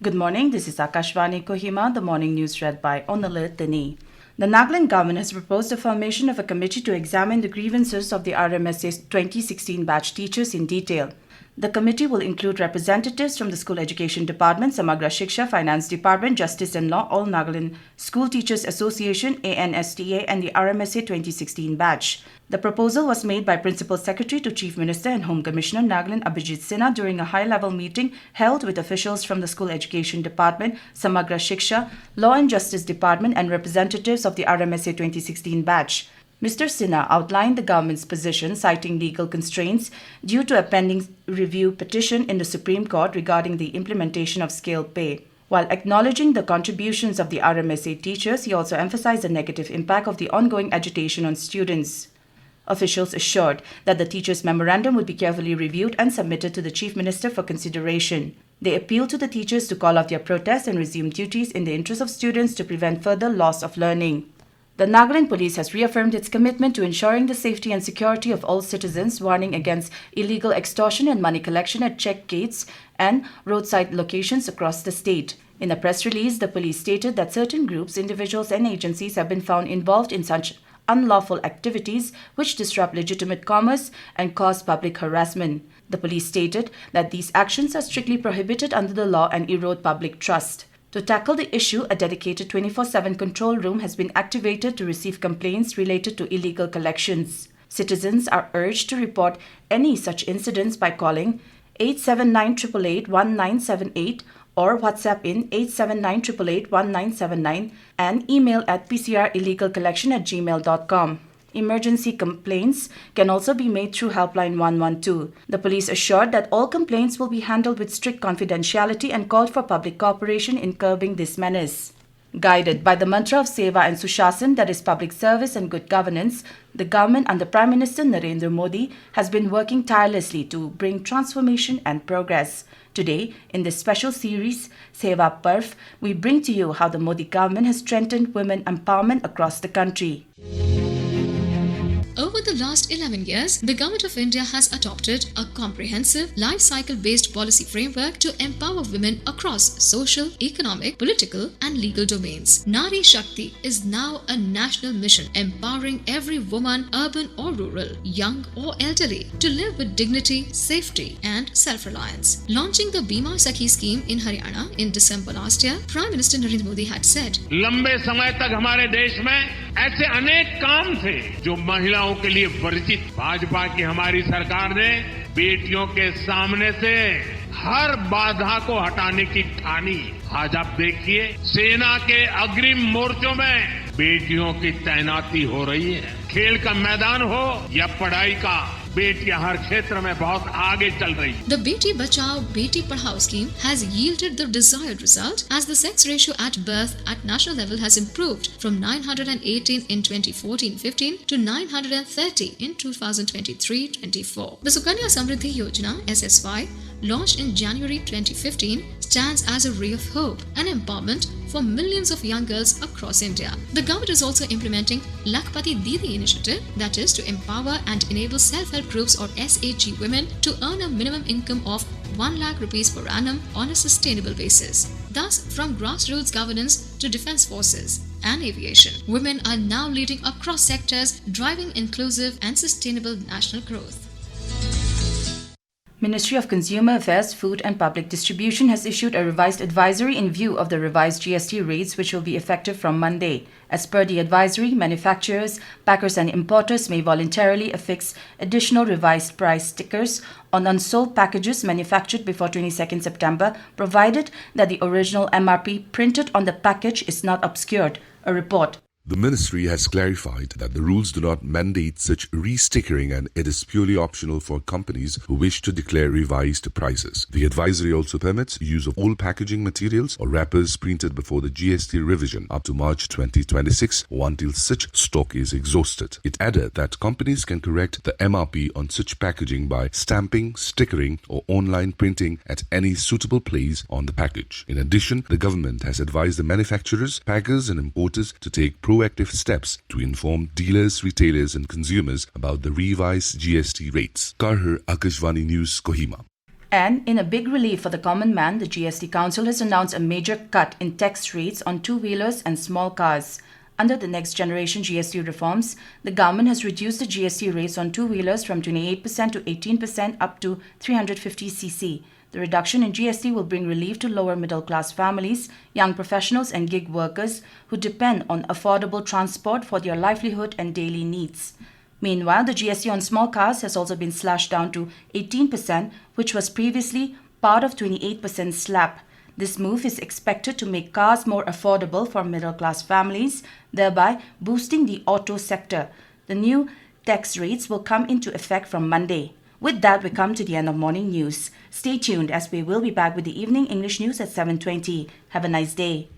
Good morning, this is Akashvani Kohima, the morning news read by Bulletin. The Nagaland Government has proposed the formation of a committee to examine the grievances of the RMSA's 2016 batch teachers in detail. The committee will include representatives from the School Education Department, Samagra Shiksha, Finance Department, Justice and Law, All Nagaland School Teachers Association, ANSTA, and the RMSA 2016 batch. The proposal was made by Principal Secretary to Chief Minister and Home Commissioner Nagaland Abhijit Sinha during a high-level meeting held with officials from the School Education Department, Samagra Shiksha, Law and Justice Department, and representatives of the RMSA 2016 batch. Mr. Sinha outlined the government's position, citing legal constraints due to a pending review petition in the Supreme Court regarding the implementation of scale pay. While acknowledging the contributions of the RMSA teachers, he also emphasized the negative impact of the ongoing agitation on students. Officials assured that the teachers' memorandum would be carefully reviewed and submitted to the Chief Minister for consideration. They appealed to the teachers to call off their protests and resume duties in the interest of students to prevent further loss of learning. The Nagaland Police has reaffirmed its commitment to ensuring the safety and security of all citizens, warning against illegal extortion and money collection at check gates and roadside locations across the state. In a press release, the police stated that certain groups, individuals and agencies have been found involved in such unlawful activities which disrupt legitimate commerce and cause public harassment. The police stated that these actions are strictly prohibited under the law and erode public trust. To tackle the issue, a dedicated 24/7 control room has been activated to receive complaints related to illegal collections. Citizens are urged to report any such incidents by calling 879-888-1978 or WhatsApp in 879-888-1979 and email at pcrillegalcollection@gmail.com. Emergency complaints can also be made through Helpline 112. The police assured that all complaints will be handled with strict confidentiality and called for public cooperation in curbing this menace. Guided by the mantra of Seva and Sushasan, that is public service and good governance, the government under Prime Minister Narendra Modi has been working tirelessly to bring transformation and progress. Today, in this special series, Seva Parv, we bring to you how the Modi government has strengthened women empowerment across the country. Over the last 11 years, the Government of India has adopted a comprehensive, life cycle-based policy framework to empower women across social, economic, political and legal domains. Nari Shakti is now a national mission empowering every woman, urban or rural, young or elderly, to live with dignity, safety and self-reliance. Launching the Bima Sakhi scheme in Haryana in December last year, Prime Minister Narendra Modi had said, लंबे समय तक हमारे देश में ऐसे अनेक काम थे जो महिलाओं के लिए वर्जित। भाजपा की हमारी सरकार ने बेटियों के सामने से हर बाधा को हटाने की ठानी। आज आप देखिए, सेना के अग्रिम मोर्चों में बेटियों की तैनाती हो रही है। खेल का मैदान हो या पढ़ाई का, बेटियां हर क्षेत्र में बहुत आगे चल रही है। The Beti Bachao Beti Padhao scheme has yielded the desired result as the sex ratio at birth at national level has improved from 918 in 2014-15 to 930 in 2023-24. The Sukanya Samriddhi Yojana (SSY), launched in January 2015, stands as a ray of hope and empowerment for millions of young girls across India. The government is also implementing Lakhpati Didi initiative, that is to empower and enable self-help groups or SHG women to earn a minimum income of 1 lakh rupees per annum on a sustainable basis. Thus, from grassroots governance to defense forces and aviation, women are now leading across sectors, driving inclusive and sustainable national growth. Ministry of Consumer Affairs, Food and Public Distribution has issued a revised advisory in view of the revised GST rates which will be effective from Monday. As per the advisory, manufacturers, packers and importers may voluntarily affix additional revised price stickers on unsold packages manufactured before 22nd September, provided that the original MRP printed on the package is not obscured. A report. The ministry has clarified that the rules do not mandate such re-stickering and it is purely optional for companies who wish to declare revised prices. The advisory also permits use of all packaging materials or wrappers printed before the GST revision up to March 2026 or until such stock is exhausted. It added that companies can correct the MRP on such packaging by stamping, stickering or online printing at any suitable place on the package. In addition, the government has advised the manufacturers, packers and importers to take proactive steps to inform dealers, retailers and consumers about the revised GST rates. Akashvani News, Kohima. And in a big relief for the common man, the GST Council has announced a major cut in tax rates on two-wheelers and small cars. Under the next generation GST reforms, the government has reduced the GST rates on two-wheelers from 28% to 18% up to 350cc. The reduction in GST will bring relief to lower middle-class families, young professionals and gig workers who depend on affordable transport for their livelihood and daily needs. Meanwhile, the GST on small cars has also been slashed down to 18%, which was previously part of 28% slab. This move is expected to make cars more affordable for middle-class families, thereby boosting the auto sector. The new tax rates will come into effect from Monday. With that, we come to the end of morning news. Stay tuned as we will be back with the evening English news at 7:20. Have a nice day.